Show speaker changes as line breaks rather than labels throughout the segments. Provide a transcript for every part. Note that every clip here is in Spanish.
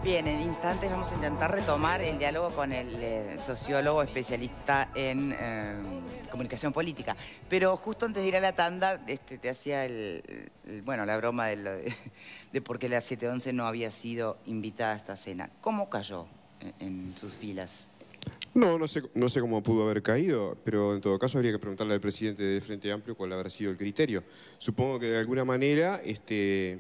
Bien, en instantes vamos a intentar retomar el diálogo con el sociólogo especialista en comunicación política. Pero justo antes de ir a la tanda, te hacía bueno, la broma de por qué la 711 no había sido invitada a esta cena. ¿Cómo cayó en sus filas?
No sé cómo pudo haber caído, pero en todo caso habría que preguntarle al presidente del Frente Amplio cuál habrá sido el criterio. Supongo que de alguna manera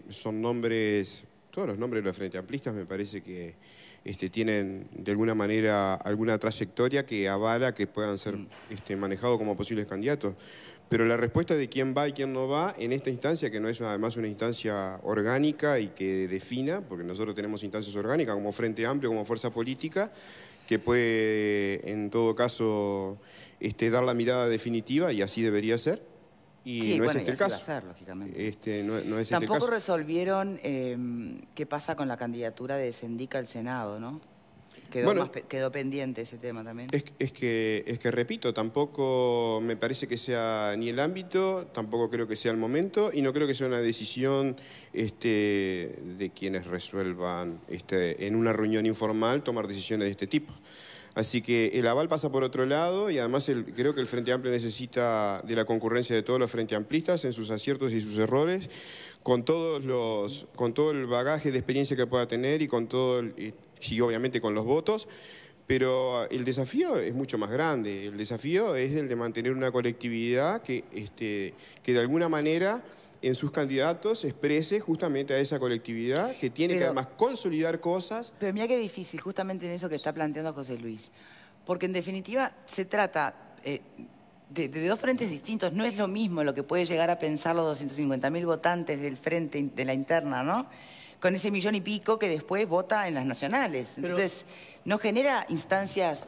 son nombres, todos los nombres de los Frente Amplistas me parece que tienen de alguna manera alguna trayectoria que avala que puedan ser manejados como posibles candidatos. Pero la respuesta de quién va y quién no va en esta instancia, que no es además una instancia orgánica y que defina, porque nosotros tenemos instancias orgánicas como Frente Amplio, como fuerza política, que puede en todo caso dar la mirada definitiva, y así debería ser. Y
sí,
no
bueno,
es el caso.
Va a ser, lógicamente.
No es
Tampoco
caso.
Resolvieron qué pasa con la candidatura de Sendica al Senado, ¿no? Quedó pendiente ese tema también.
Es que repito, tampoco me parece que sea ni el ámbito, tampoco creo que sea el momento, y no creo que sea una decisión de quienes resuelvan en una reunión informal tomar decisiones de este tipo. Así que el aval pasa por otro lado, y además creo que el Frente Amplio necesita de la concurrencia de todos los Frente Amplistas en sus aciertos y sus errores, con todo el bagaje de experiencia que pueda tener y con sí, obviamente con los votos. Pero el desafío es mucho más grande. El desafío es el de mantener una colectividad que de alguna manera en sus candidatos exprese justamente a esa colectividad que tiene que además consolidar cosas.
Pero mira qué difícil, justamente en eso que está planteando José Luis. Porque en definitiva se trata de dos frentes distintos. No es lo mismo lo que puede llegar a pensar los 250.000 votantes del frente de la interna, ¿no? Con ese 1 millón y pico que después vota en las nacionales. Entonces, ¿no genera instancias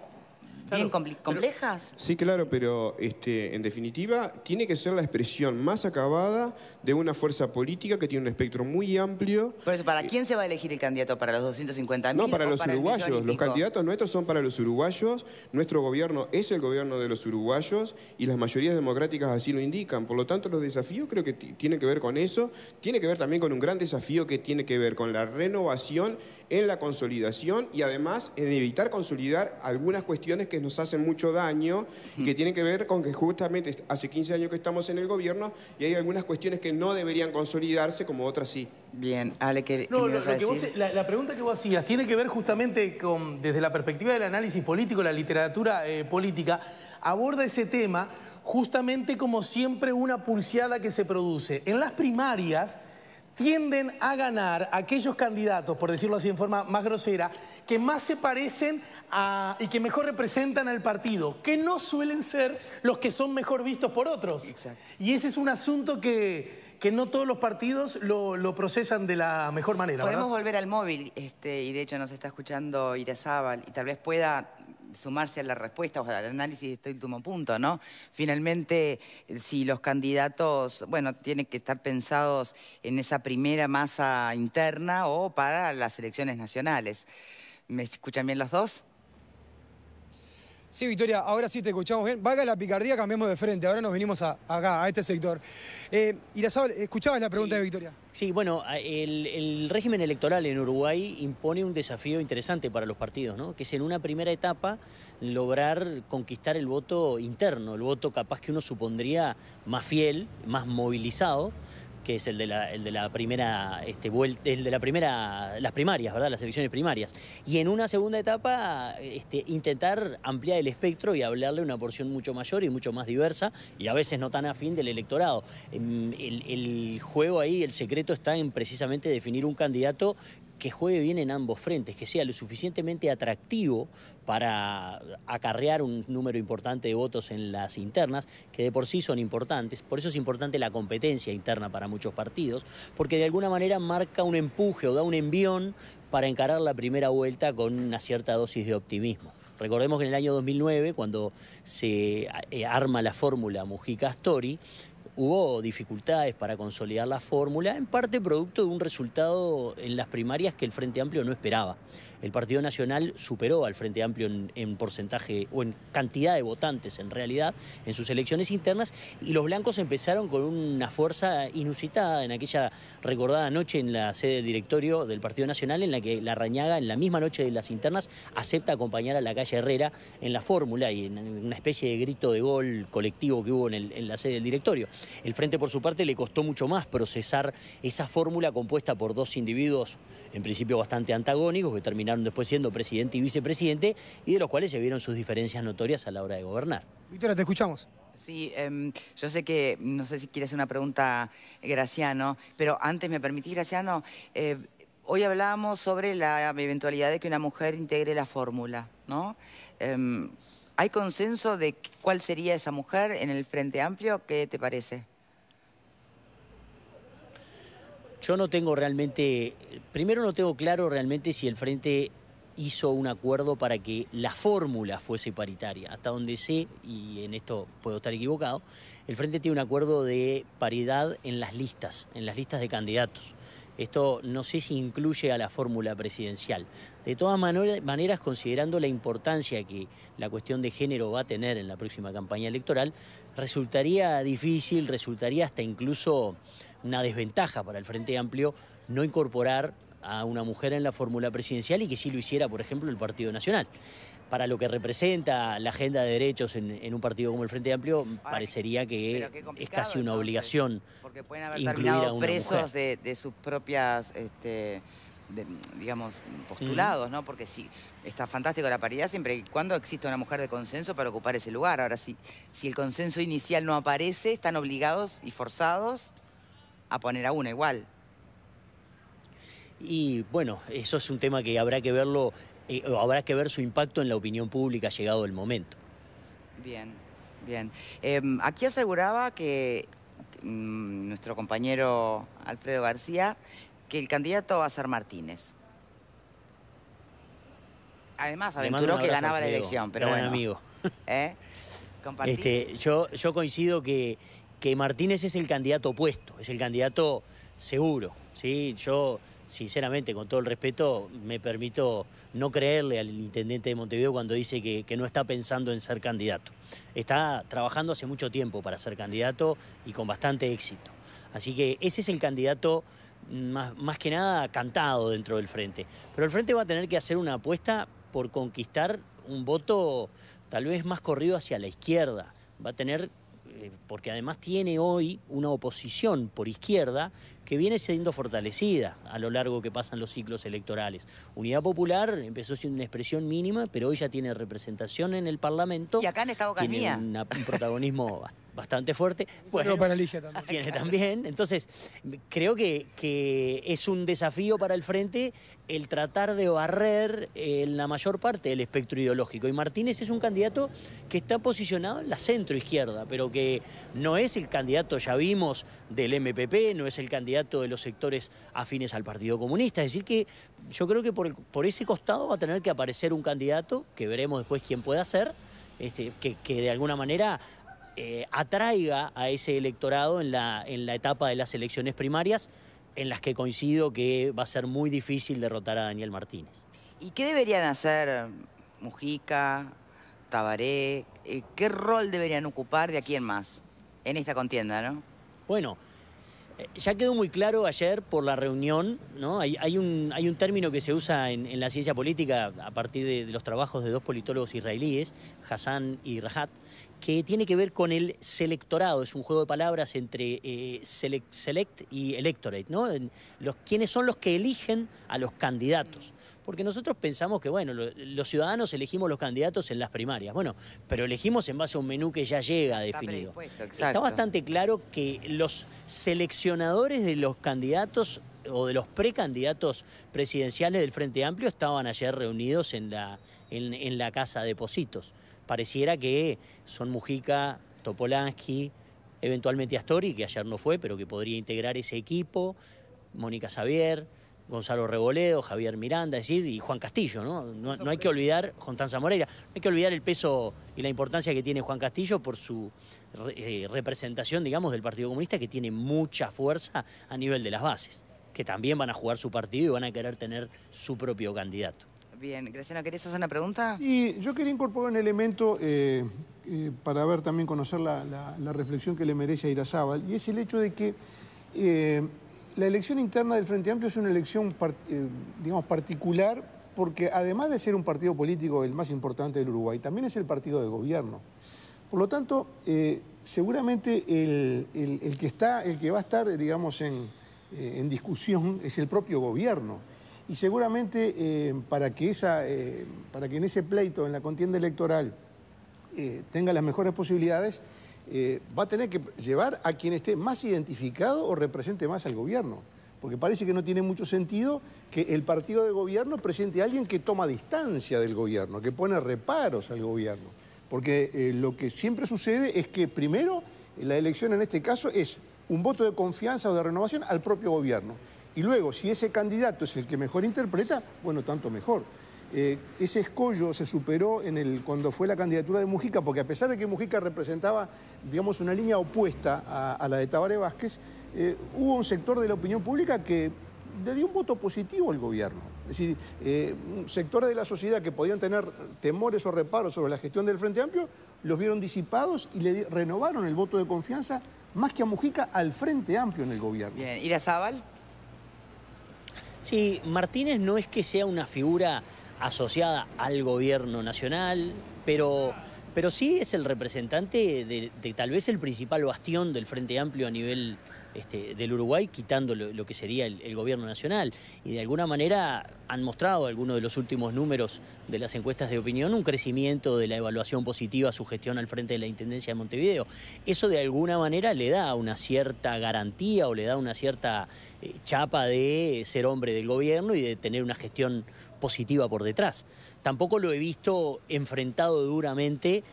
bien complejas?
Sí, claro, pero en definitiva tiene que ser la expresión más acabada de una fuerza política que tiene un espectro muy amplio.
Por eso, ¿para quién se va a elegir el candidato? ¿Para los 250.000?
No, para los uruguayos. Los candidatos nuestros son para los uruguayos. Nuestro gobierno es el gobierno de los uruguayos y las mayorías democráticas así lo indican. Por lo tanto, los desafíos creo que tienen que ver con eso. Tiene que ver también con un gran desafío que tiene que ver con la renovación en la consolidación y además en evitar consolidar algunas cuestiones que nos hacen mucho daño y que tienen que ver con que justamente hace 15 años que estamos en el gobierno y hay algunas cuestiones que no deberían consolidarse como otras sí.
Bien, Ale, ¿qué
no,
me vas a decir?
La pregunta que vos hacías tiene que ver justamente con, desde la perspectiva del análisis político, la literatura política, aborda ese tema justamente como siempre una pulseada que se produce. En las primarias tienden a ganar aquellos candidatos, por decirlo así en forma más grosera, que más se parecen y que mejor representan al partido, que no suelen ser los que son mejor vistos por otros.
Exacto.
Y ese es un asunto que no todos los partidos lo procesan de la mejor manera.
Podemos
¿verdad?
volver al móvil, y de hecho nos está escuchando Irazábal, y tal vez pueda sumarse a la respuesta o al análisis de este último punto, ¿no? Finalmente, si los candidatos, bueno, tienen que estar pensados en esa primera masa interna o para las elecciones nacionales. ¿Me escuchan bien los dos?
Sí, Victoria, ahora sí te escuchamos bien. Vaga la picardía, cambiemos de frente. Ahora nos venimos acá, a este sector. Irazábal, ¿escuchabas la pregunta de Victoria?
Sí, bueno, el régimen electoral en Uruguay impone un desafío interesante para los partidos, ¿no? Que es en una primera etapa lograr conquistar el voto interno, el voto capaz que uno supondría más fiel, más movilizado, que es el de la primera las primarias, ¿verdad? Las elecciones primarias. Y en una segunda etapa, intentar ampliar el espectro y hablarle a una porción mucho mayor y mucho más diversa, y a veces no tan afín del electorado. El juego ahí, el secreto está en precisamente definir un candidato que juegue bien en ambos frentes, que sea lo suficientemente atractivo para acarrear un número importante de votos en las internas, que de por sí son importantes. Por eso es importante la competencia interna para muchos partidos, porque de alguna manera marca un empuje o da un envión para encarar la primera vuelta con una cierta dosis de optimismo. Recordemos que en el año 2009, cuando se arma la fórmula Mujica-Astori, hubo dificultades para consolidar la fórmula, en parte producto de un resultado en las primarias que el Frente Amplio no esperaba. El Partido Nacional superó al Frente Amplio en porcentaje o en cantidad de votantes en realidad en sus elecciones internas, y los blancos empezaron con una fuerza inusitada en aquella recordada noche en la sede del directorio del Partido Nacional, en la que Larrañaga, en la misma noche de las internas, acepta acompañar a Lacalle Herrera en la fórmula y en una especie de grito de gol colectivo que hubo en la sede del directorio. El Frente, por su parte, le costó mucho más procesar esa fórmula compuesta por dos individuos en principio bastante antagónicos, que terminaron después siendo presidente y vicepresidente, y de los cuales se vieron sus diferencias notorias a la hora de gobernar.
Victoria, te escuchamos.
Sí, yo sé que, no sé si quieres hacer una pregunta, Graciano, pero antes me permitís, Graciano, hoy hablábamos sobre la eventualidad de que una mujer integre la fórmula, ¿no? ¿Hay consenso de cuál sería esa mujer en el Frente Amplio? ¿Qué te parece?
Yo no tengo realmente, primero no tengo claro realmente si el Frente hizo un acuerdo para que la fórmula fuese paritaria. Hasta donde sé, y en esto puedo estar equivocado, el Frente tiene un acuerdo de paridad en las listas de candidatos. Esto no sé si incluye a la fórmula presidencial. De todas maneras, considerando la importancia que la cuestión de género va a tener en la próxima campaña electoral, resultaría difícil, resultaría hasta incluso una desventaja para el Frente Amplio no incorporar a una mujer en la fórmula presidencial y que sí lo hiciera, por ejemplo, el Partido Nacional. Para lo que representa la agenda de derechos en un partido como el Frente Amplio, parecería que es casi una obligación
porque pueden haber
incluir
terminado
a una
presos
mujer.
de sus propias, digamos, postulados, ¿no? Porque sí, está fantástico la paridad siempre y cuando exista una mujer de consenso para ocupar ese lugar. Ahora, si el consenso inicial no aparece, están obligados y forzados a poner a una igual.
Y bueno, eso es un tema que habrá que verlo, habrá que ver su impacto en la opinión pública llegado el momento.
Bien, bien. Aquí aseguraba que nuestro compañero Alfredo García, que el candidato va a ser Martínez. Además, aventuró que ganaba la elección, pero
gran
bueno.
amigo.
¿Compartís?
Yo coincido que Martínez es el candidato opuesto, es el candidato seguro, ¿sí? Yo, sinceramente, con todo el respeto, me permito no creerle al intendente de Montevideo cuando dice que no está pensando en ser candidato. Está trabajando hace mucho tiempo para ser candidato y con bastante éxito. Así que ese es el candidato más que nada cantado dentro del Frente. Pero el Frente va a tener que hacer una apuesta por conquistar un voto tal vez más corrido hacia la izquierda. Va a tener, porque además tiene hoy una oposición por izquierda que viene siendo fortalecida a lo largo que pasan los ciclos electorales. Unidad Popular empezó siendo una expresión mínima, pero hoy ya tiene representación en el Parlamento.
Y acá en esta boca mía.
Tiene un protagonismo bastante fuerte.
Bueno, para Ligia también.
Tiene también. Entonces, creo que es un desafío para el Frente el tratar de barrer la mayor parte del espectro ideológico. Y Martínez es un candidato que está posicionado en la centro-izquierda, pero que no es el candidato, ya vimos, del MPP, no es el candidato de los sectores afines al Partido Comunista. Es decir que yo creo que por ese costado va a tener que aparecer un candidato, que veremos después quién pueda ser, que de alguna manera atraiga a ese electorado en la etapa de las elecciones primarias, en las que coincido que va a ser muy difícil derrotar a Daniel Martínez.
¿Y qué deberían hacer Mujica, Tabaré? ¿Qué rol deberían ocupar de aquí en más en esta contienda, no?
Bueno, ya quedó muy claro ayer por la reunión, ¿no? Hay un término que se usa en la ciencia política a partir de los trabajos de dos politólogos israelíes, Hassan y Rahat, que tiene que ver con el selectorado. Es un juego de palabras entre select y electorate, ¿no? ¿Quiénes son los que eligen a los candidatos? Porque nosotros pensamos que, bueno, los ciudadanos elegimos los candidatos en las primarias. Bueno, pero elegimos en base a un menú que ya llega definido. Está bastante claro que los seleccionadores de los candidatos o de los precandidatos presidenciales del Frente Amplio estaban ayer reunidos en la Casa de Pocitos. Pareciera que son Mujica, Topolansky, eventualmente Astori, que ayer no fue, pero que podría integrar ese equipo, Mónica Xavier, Gonzalo Reboledo, Javier Miranda, es decir, y Juan Castillo, ¿no? No hay que olvidar, Constanza Moreira, no hay que olvidar el peso y la importancia que tiene Juan Castillo por su representación, digamos, del Partido Comunista, que tiene mucha fuerza a nivel de las bases, que también van a jugar su partido y van a querer tener su propio candidato.
Bien, Graciano, ¿querés hacer una pregunta?
Sí, yo quería incorporar un elemento para ver también, conocer la reflexión que le merece a Irarrázaval, y es el hecho de que la elección interna del Frente Amplio es una elección, digamos, particular, porque además de ser un partido político el más importante del Uruguay, también es el partido de gobierno. Por lo tanto, seguramente el que va a estar, digamos, en discusión es el propio gobierno. Y seguramente para que en ese pleito, en la contienda electoral, tenga las mejores posibilidades, va a tener que llevar a quien esté más identificado o represente más al gobierno. Porque parece que no tiene mucho sentido que el partido de gobierno presente a alguien que toma distancia del gobierno, que pone reparos al gobierno. Porque lo que siempre sucede es que primero la elección en este caso es un voto de confianza o de renovación al propio gobierno. Y luego, si ese candidato es el que mejor interpreta, bueno, tanto mejor. Ese escollo se superó cuando fue la candidatura de Mujica, porque a pesar de que Mujica representaba, digamos, una línea opuesta a la de Tabaré Vázquez, hubo un sector de la opinión pública que le dio un voto positivo al gobierno. Es decir, sectores de la sociedad que podían tener temores o reparos sobre la gestión del Frente Amplio, los vieron disipados y le renovaron el voto de confianza, más que a Mujica, al Frente Amplio en el gobierno.
Bien, Irarrázaval.
Sí, Martínez no es que sea una figura asociada al gobierno nacional, pero sí es el representante de tal vez el principal bastión del Frente Amplio a nivel del Uruguay, quitando lo que sería el gobierno nacional. Y de alguna manera han mostrado algunos de los últimos números de las encuestas de opinión un crecimiento de la evaluación positiva a su gestión al frente de la Intendencia de Montevideo. Eso de alguna manera le da una cierta garantía o le da una cierta chapa de ser hombre del gobierno y de tener una gestión positiva por detrás. Tampoco lo he visto enfrentado duramente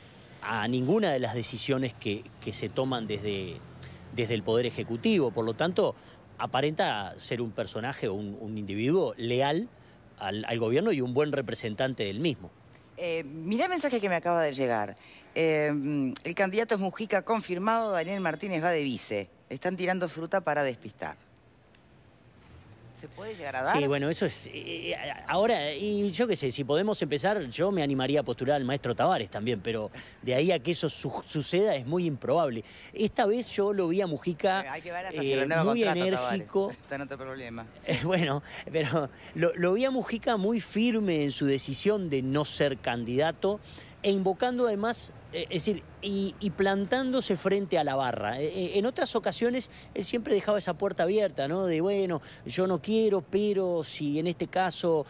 a ninguna de las decisiones que se toman desde el Poder Ejecutivo. Por lo tanto, aparenta ser un personaje o un individuo leal al gobierno y un buen representante del mismo.
Mirá el mensaje que me acaba de llegar. El candidato es Mujica confirmado, Daniel Martínez va de vice. Están tirando fruta para despistar. ¿Se puede llegar a dar?
Sí, bueno, eso es... ahora, y yo qué sé, si podemos empezar, yo me animaría a postular al maestro Tavares también, pero de ahí a que eso suceda es muy improbable. Esta vez yo lo vi a Mujica
hay que ver hasta si renueva
muy
contrato,
enérgico.
Tavares. Está en otro problema.
Bueno, pero lo vi a Mujica muy firme en su decisión de no ser candidato e invocando además, es decir, y plantándose frente a la barra. En otras ocasiones él siempre dejaba esa puerta abierta, ¿no? De bueno, yo no quiero, pero si en este caso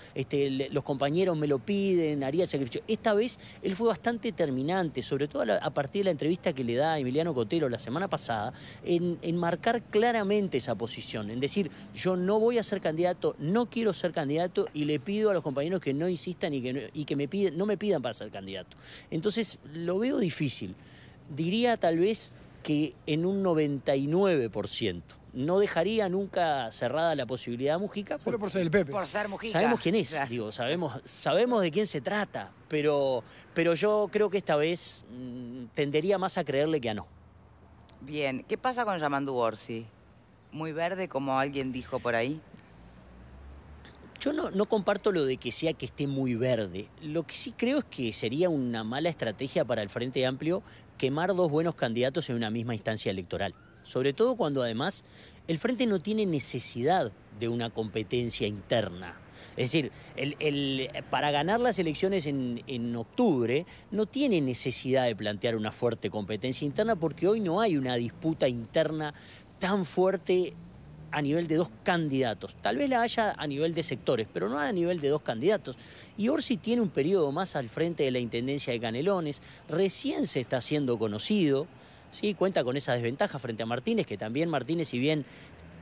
los compañeros me lo piden, haría el sacrificio. Esta vez él fue bastante terminante, sobre todo a partir de la entrevista que le da a Emiliano Cotero la semana pasada, en marcar claramente esa posición, en decir, yo no voy a ser candidato, no quiero ser candidato y le pido a los compañeros que no insistan y que no me pidan para ser candidato. Entonces lo veo difícil. Diría tal vez que en un 99%. No dejaría nunca cerrada la posibilidad de Mujica.
Solo por ser el Pepe.
Por ser Mujica.
Sabemos quién es,
Claro.
digo, sabemos de quién se trata, pero yo creo que esta vez tendería más a creerle que a no.
Bien, ¿qué pasa con Yamandu Orsi? ¿Muy verde, como alguien dijo por ahí?
Yo no comparto lo de que esté muy verde. Lo que sí creo es que sería una mala estrategia para el Frente Amplio quemar dos buenos candidatos en una misma instancia electoral. Sobre todo cuando además el Frente no tiene necesidad de una competencia interna. Es decir, para ganar las elecciones en octubre no tiene necesidad de plantear una fuerte competencia interna porque hoy no hay una disputa interna tan fuerte a nivel de dos candidatos. Tal vez la haya a nivel de sectores, pero no a nivel de dos candidatos. Y Orsi tiene un periodo más al frente de la Intendencia de Canelones, recién se está haciendo conocido, ¿sí? Cuenta con esa desventaja frente a Martínez, que también Martínez, si bien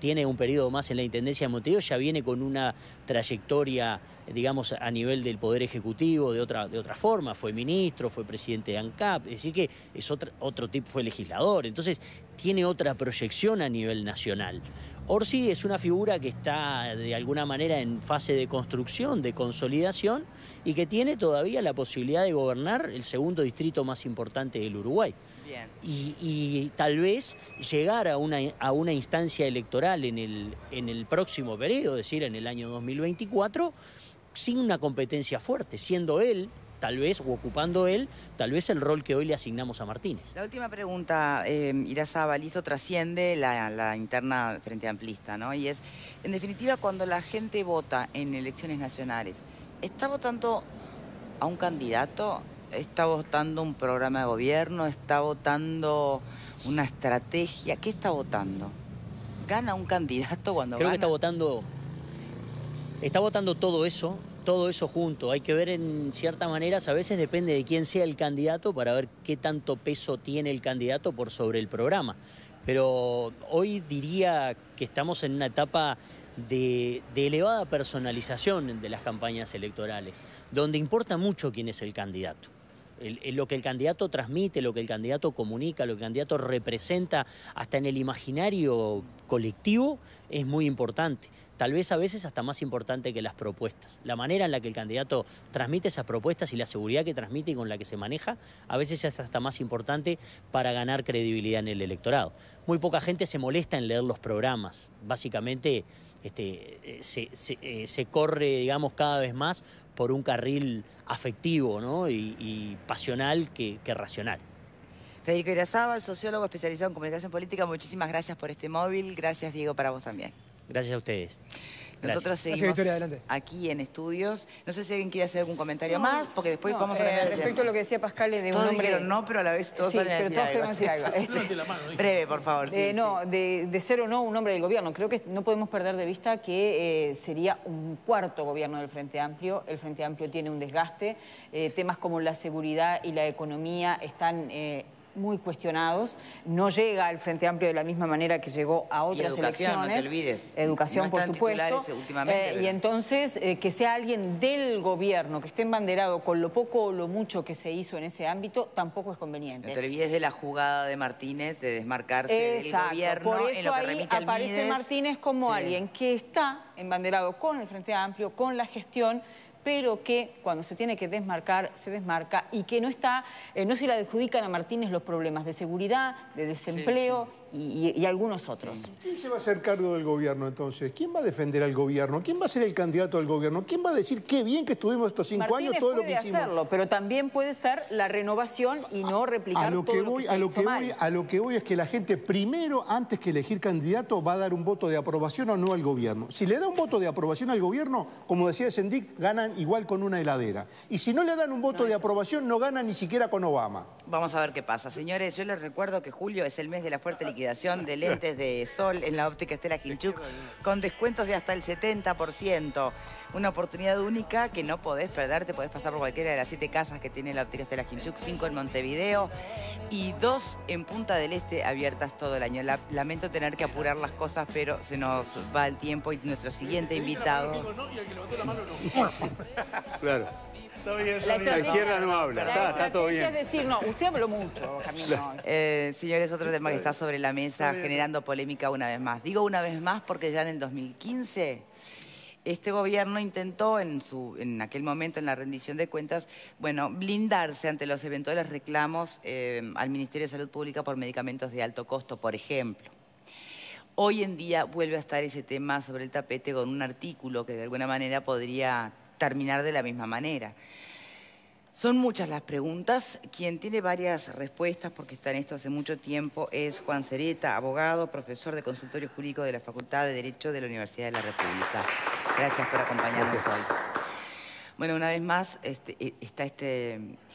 tiene un periodo más en la Intendencia de Montevideo, ya viene con una trayectoria, digamos, a nivel del Poder Ejecutivo de otra forma. Fue ministro, fue presidente de ANCAP, es decir que es otro tipo, fue legislador, entonces tiene otra proyección a nivel nacional. Orsi es una figura que está de alguna manera en fase de construcción, de consolidación, y que tiene todavía la posibilidad de gobernar el segundo distrito más importante del Uruguay.
Bien.
Y tal vez llegar a una instancia electoral en el próximo periodo, es decir, en el año 2024, sin una competencia fuerte, siendo él, tal vez, o ocupando él, tal vez el rol que hoy le asignamos a Martínez.
La última pregunta, Irarrázaval, hizo trasciende la interna frente amplista, ¿no? Y es, en definitiva, cuando la gente vota en elecciones nacionales, ¿está votando a un candidato? ¿Está votando un programa de gobierno? ¿Está votando una estrategia? ¿Qué está votando? ¿Gana un candidato cuando
Creo
gana?
que está votando todo eso junto. Hay que ver en ciertas maneras, a veces depende de quién sea el candidato para ver qué tanto peso tiene el candidato por sobre el programa. Pero hoy diría que estamos en una etapa de elevada personalización de las campañas electorales, donde importa mucho quién es el candidato. Lo que el candidato transmite, lo que el candidato comunica, lo que el candidato representa hasta en el imaginario colectivo es muy importante. Tal vez a veces hasta más importante que las propuestas. La manera en la que el candidato transmite esas propuestas y la seguridad que transmite y con la que se maneja, a veces es hasta más importante para ganar credibilidad en el electorado. Muy poca gente se molesta en leer los programas. Básicamente se corre, digamos, cada vez más por un carril afectivo, ¿no? y pasional que racional.
Federico Irarrázaval, sociólogo especializado en comunicación política, muchísimas gracias por este móvil. Gracias, Diego, para vos también.
Gracias a ustedes.
Nosotros seguimos
Victoria, adelante.
aquí en estudios. No sé si alguien quiere hacer algún comentario más, porque después vamos a cambiar de
respecto
tema.
a lo que decía Pascal de
Todos
un hombre...
dijeron no, pero a la vez todos
Sí,
salen a
pero
decir
todos
algo.
queremos decir algo.
Breve, por favor. Sí,
no,
sí.
de ser o no un hombre del gobierno. Creo que no podemos perder de vista que sería un cuarto gobierno del Frente Amplio. El Frente Amplio tiene un desgaste. Temas como la seguridad y la economía están muy cuestionados. No llega al Frente Amplio de la misma manera que llegó a otras
educación,
elecciones.
no te olvides.
Educación,
No
por
están
supuesto.
titulares últimamente, pero...
Y entonces, que sea alguien del gobierno que esté embanderado con lo poco o lo mucho que se hizo en ese ámbito, tampoco es conveniente.
No te olvides de la jugada de Martínez de desmarcarse
Exacto.
del gobierno
Por
en
eso
lo que
ahí
remite al
aparece
Mides.
Martínez como
Sí.
alguien que está embanderado con el Frente Amplio, con la gestión, pero que cuando se tiene que desmarcar, se desmarca y que no se le adjudican a Martínez los problemas de seguridad, de desempleo y algunos otros.
¿Quién se va a hacer cargo del gobierno entonces? ¿Quién va a defender al gobierno? ¿Quién va a ser el candidato al gobierno? ¿Quién va a decir qué bien que estuvimos estos 5 años, todo lo que hicimos?
Puede hacerlo, pero también puede ser la renovación y no replicar todo lo que se hizo mal.
A lo que voy es que la gente primero, antes que elegir candidato, va a dar un voto de aprobación o no al gobierno. Si le da un voto de aprobación al gobierno, como decía Sendik, ganan igual con una heladera. Y si no le dan un voto de aprobación, no ganan ni siquiera con Obama.
Vamos a ver qué pasa. Señores, yo les recuerdo que julio es el mes de la fuerte liquidación de lentes de sol en la óptica Estela Kinchuk, con descuentos de hasta el 70%. Una oportunidad única que no podés perder. Te podés pasar por cualquiera de las 7 casas que tiene la óptica Estela Kinchuk, 5 en Montevideo y 2 en Punta del Este, abiertas todo el año. Lamento tener que apurar las cosas, pero se nos va el tiempo y nuestro siguiente invitado...
Claro.
La
izquierda no habla, está todo bien.
Es decir, no, usted habló mucho, Camilo.
Señores, otro tema que está sobre la mesa, generando polémica una vez más. Digo una vez más porque ya en el 2015 este gobierno intentó en aquel momento, en la rendición de cuentas, bueno, blindarse ante los eventuales reclamos al Ministerio de Salud Pública por medicamentos de alto costo, por ejemplo. Hoy en día vuelve a estar ese tema sobre el tapete con un artículo que de alguna manera podría terminar de la misma manera. Son muchas las preguntas. Quien tiene varias respuestas, porque está en esto hace mucho tiempo, es Juan Cereta, abogado, profesor de consultorio jurídico de la Facultad de Derecho de la Universidad de la República. Gracias por acompañarnos hoy. Bueno, una vez más está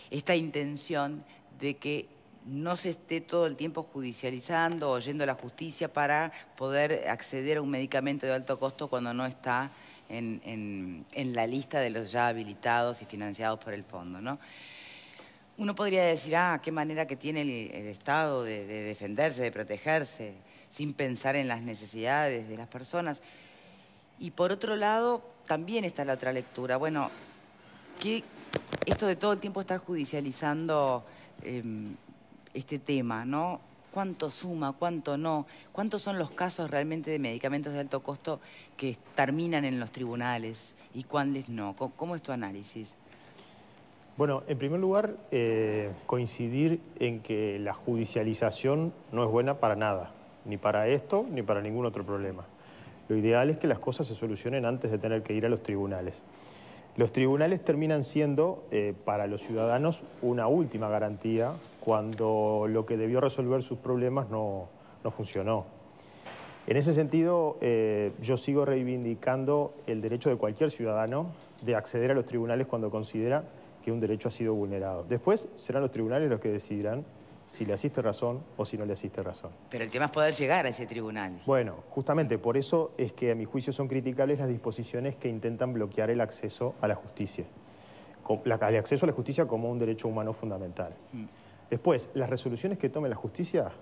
esta intención de que no se esté todo el tiempo judicializando o yendo a la justicia para poder acceder a un medicamento de alto costo cuando no está en la lista de los ya habilitados y financiados por el fondo, ¿no? Uno podría decir, qué manera que tiene el Estado de defenderse, de protegerse, sin pensar en las necesidades de las personas. Y por otro lado, también está la otra lectura. Bueno, que esto de todo el tiempo estar judicializando este tema, ¿no? cuánto suma, cuánto no, cuántos son los casos realmente de medicamentos de alto costo que terminan en los tribunales y cuáles no. ¿Cómo es tu análisis?
Bueno, en primer lugar, coincidir en que la judicialización no es buena para nada, ni para esto ni para ningún otro problema. Lo ideal es que las cosas se solucionen antes de tener que ir a los tribunales. Los tribunales terminan siendo, para los ciudadanos, una última garantía cuando lo que debió resolver sus problemas no funcionó. En ese sentido, yo sigo reivindicando el derecho de cualquier ciudadano de acceder a los tribunales cuando considera que un derecho ha sido vulnerado. Después serán los tribunales los que decidirán si le asiste razón o si no le asiste razón.
Pero el tema es poder llegar a ese tribunal.
Bueno, justamente por eso es que a mi juicio son criticables las disposiciones que intentan bloquear el acceso a la justicia. El acceso a la justicia como un derecho humano fundamental. Después, las resoluciones que tome la justicia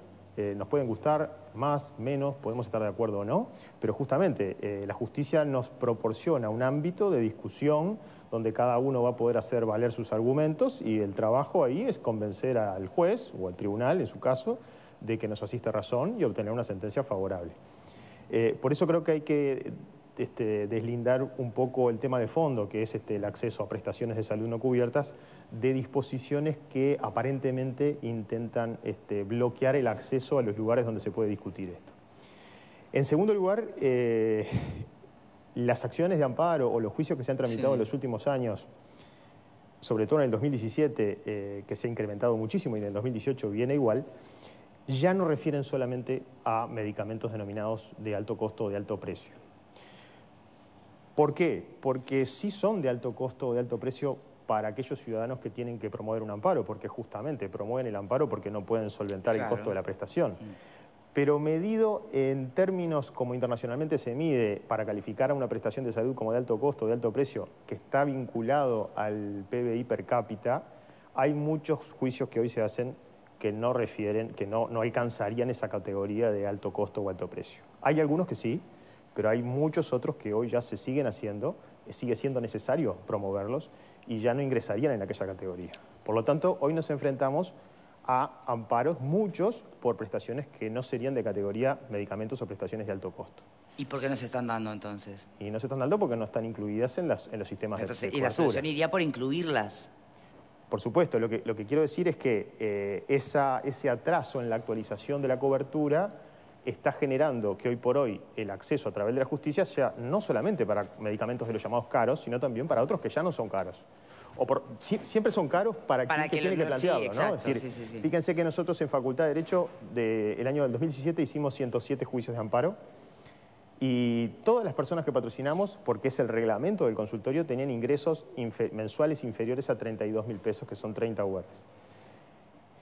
nos pueden gustar más, menos, podemos estar de acuerdo o no, pero justamente la justicia nos proporciona un ámbito de discusión donde cada uno va a poder hacer valer sus argumentos y el trabajo ahí es convencer al juez o al tribunal, en su caso, de que nos asiste razón y obtener una sentencia favorable. Por eso creo que hay que deslindar un poco el tema de fondo, que es el acceso a prestaciones de salud no cubiertas, de disposiciones que aparentemente intentan bloquear el acceso a los lugares donde se puede discutir esto. En segundo lugar, las acciones de amparo o los juicios que se han tramitado en los últimos años, sobre todo en el 2017, que se ha incrementado muchísimo, y en el 2018 viene igual, ya no refieren solamente a medicamentos denominados de alto costo o de alto precio. ¿Por qué? Porque sí son de alto costo o de alto precio para aquellos ciudadanos que tienen que promover un amparo, porque justamente promueven el amparo porque no pueden solventar el costo de la prestación. Pero medido en términos como internacionalmente se mide para calificar a una prestación de salud como de alto costo o de alto precio, que está vinculado al PBI per cápita, hay muchos juicios que hoy se hacen que no refieren, que no alcanzarían esa categoría de alto costo o alto precio. Hay algunos que sí, pero hay muchos otros que hoy ya se siguen haciendo, sigue siendo necesario promoverlos y ya no ingresarían en aquella categoría. Por lo tanto, hoy nos enfrentamos a amparos, muchos, por prestaciones que no serían de categoría medicamentos o prestaciones de alto costo.
¿Y por qué no se están dando entonces?
Y no se están dando porque no están incluidas en los sistemas de cobertura.
¿Y la solución iría por incluirlas?
Por supuesto, lo que quiero decir es que ese atraso en la actualización de la cobertura está generando que hoy por hoy el acceso a través de la justicia sea no solamente para medicamentos de los llamados caros, sino también para otros que ya no son caros. Siempre son caros para quien tiene que plantearlo, ¿no? Es decir, fíjense que nosotros en Facultad de Derecho del año del 2017 hicimos 107 juicios de amparo y todas las personas que patrocinamos, porque es el reglamento del consultorio, tenían ingresos mensuales inferiores a 32.000 pesos, que son 30 URs.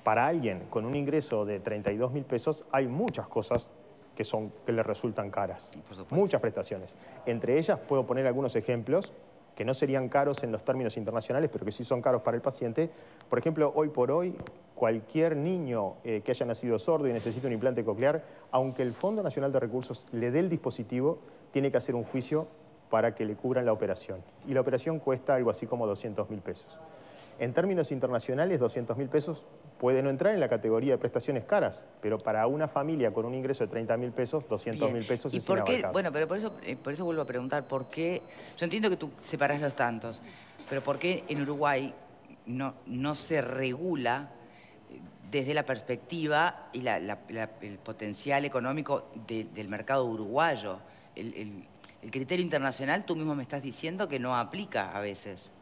Para alguien con un ingreso de 32.000 pesos hay muchas cosas que le resultan caras, muchas prestaciones. Entre ellas puedo poner algunos ejemplos que no serían caros en los términos internacionales, pero que sí son caros para el paciente. Por ejemplo, hoy por hoy, cualquier niño que haya nacido sordo y necesite un implante coclear, aunque el Fondo Nacional de Recursos le dé el dispositivo, tiene que hacer un juicio para que le cubran la operación. Y la operación cuesta algo así como 200.000 pesos. En términos internacionales, 200.000 pesos puede no entrar en la categoría de prestaciones caras, pero para una familia con un ingreso de 30.000 pesos, 200.000 pesos es inabarcable.
Bueno, pero por eso vuelvo a preguntar, ¿por qué? Yo entiendo que tú separás los tantos, pero ¿por qué en Uruguay no se regula desde la perspectiva y el potencial económico del mercado uruguayo? El criterio internacional, tú mismo me estás diciendo que no aplica a veces.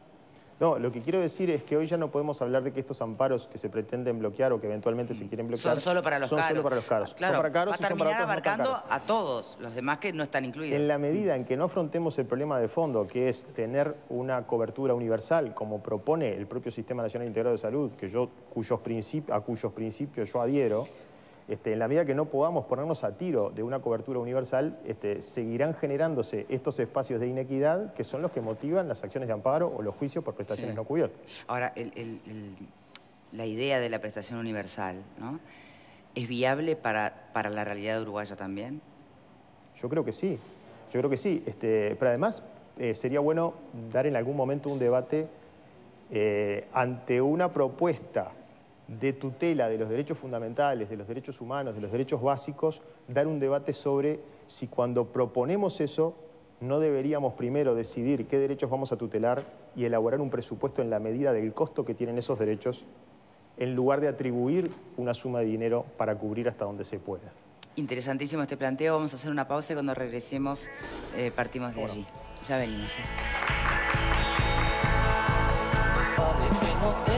No, lo que quiero decir es que hoy ya no podemos hablar de que estos amparos que se pretenden bloquear o que eventualmente se quieren bloquear
son solo para los caros.
Son solo para los caros.
Claro,
son para caros
va a terminar abarcando a todos, los demás que no están incluidos.
En la medida en que no afrontemos el problema de fondo, que es tener una cobertura universal, como propone el propio Sistema Nacional Integrado de Salud, a cuyos principios yo adhiero, en la medida que no podamos ponernos a tiro de una cobertura universal, seguirán generándose estos espacios de inequidad que son los que motivan las acciones de amparo o los juicios por prestaciones no cubiertas.
Ahora, la idea de la prestación universal, ¿no? ¿Es viable para la realidad uruguaya también?
Yo creo que sí, pero además sería bueno dar en algún momento un debate ante una propuesta de tutela de los derechos fundamentales, de los derechos humanos, de los derechos básicos, dar un debate sobre si cuando proponemos eso no deberíamos primero decidir qué derechos vamos a tutelar y elaborar un presupuesto en la medida del costo que tienen esos derechos, en lugar de atribuir una suma de dinero para cubrir hasta donde se pueda.
Interesantísimo este planteo. Vamos a hacer una pausa y cuando regresemos partimos de allí. Ya venimos.